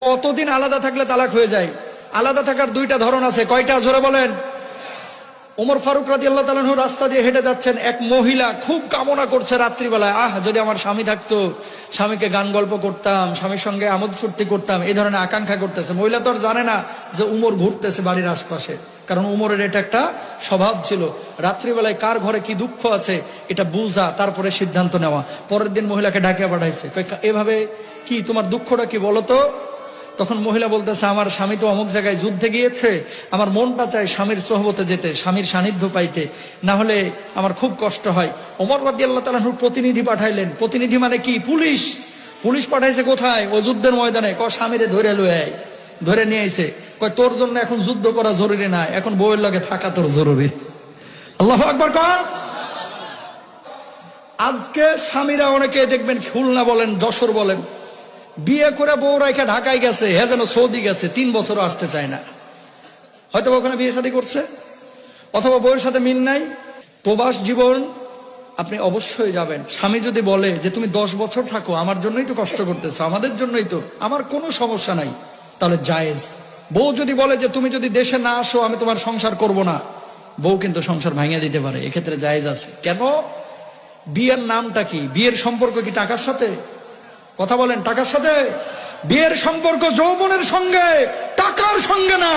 কতদিন আলাদা থাকলে তালাক হয়ে যায়? আলাদা থাকার দুইটা ধরন আছে। কয়টা? জোরে বলেন। ওমর ফারুক রাদিয়াল্লাহু তাআলা আনহু রাস্তা দিয়ে হেঁটে যাচ্ছেন, এক মহিলা খুব কামনা করছে রাত্রিবেলায়, যদি আমার স্বামী থাকতো, স্বামীকে গান গল্প করতাম, স্বামীর সঙ্গে আমোদ ফুর্তি করতাম, এই ধরনের আকাঙ্ক্ষা করতেছে। মহিলা তো আর জানে না যে উমর ঘুরতেছে বাড়ির আশপাশে, কারণ উমরের এটা একটা স্বভাব ছিল, রাত্রিবেলায় কার ঘরে কি দুঃখ আছে এটা বুঝা, তারপরে সিদ্ধান্ত নেওয়া। পরের দিন মহিলাকে ডাকিয়ে পাঠাইছে, এভাবে কি তোমার দুঃখটা কি বলো তো? তখন মহিলা বলতেছে, আমার স্বামী তো অমুক জায়গায় যুদ্ধে গিয়েছে, আমার মনটা চায় স্বামীর সোহবতে যেতে, স্বামীর সান্নিধ্য পাইতে, না হলে আমার খুব কষ্ট হয়। ওমর রাদিয়াল্লাহু তাআলা আনহু প্রতিনিধি পাঠাইলেন। প্রতিনিধি মানে কি? পুলিশ। পুলিশ পাঠাইছে কোথায়? ও যুদ্ধের ময়দানে। স্বামীরে ধরে লয়ে আয়। ধরে নিয়ে আইছে। তোর জন্য এখন যুদ্ধ করা জরুরি না, এখন বউয়ের লগে থাকা তোর জরুরি। আল্লাহু আকবার কর। আজকে স্বামীরা অনেকে দেখবেন খুলনা বলেন, যশোর বলেন, বিয়ে করে বউ রাইখা ঢাকায় গেছে, যেন সৌদি গেছে, 3 বছরও আসতে চায় না। হয়তো ওখানে বিয়ে শাদী করছে, অথবা বউয়ের সাথে মিল নাই। প্রবাস জীবন আপনি অবশ্যই যাবেন। স্বামী যদি বলে যে তুমি 10 বছর থাকো, আমার জন্যই তো কষ্ট করতেছো, আমাদের জন্যই তো, আমার কোনো সমস্যা নাই, তাহলে জায়েজ। বউ যদি বলে যে তুমি যদি দেশে না আসো আমি তোমার সংসার করব না, বউ কিন্তু সংসার ভাঙিয়ে দিতে পারে, এক্ষেত্রে জায়েজ আছে। কেন? বিয়ের নামটা কি? বিয়ের সম্পর্ক কি টাকার সাথে? কথা বলেন, টাকার সাথে? বিয়ের সম্পর্ক যৌবনের সঙ্গে, টাকার সঙ্গে না।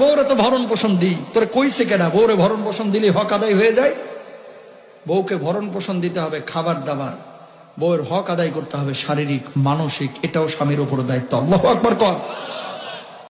বউরে তো ভরণ পোষণ দিই, তোরে কইছে কেনা? বউরে ভরণ পোষণ দিলে হক আদায় হয়ে যায়? বউকে ভরণ পোষণ দিতে হবে, খাবার দাবার, বউয়ের হক আদায় করতে হবে শারীরিক মানসিক, এটাও স্বামীর উপর দায়িত্ব। আল্লাহু আকবার কর।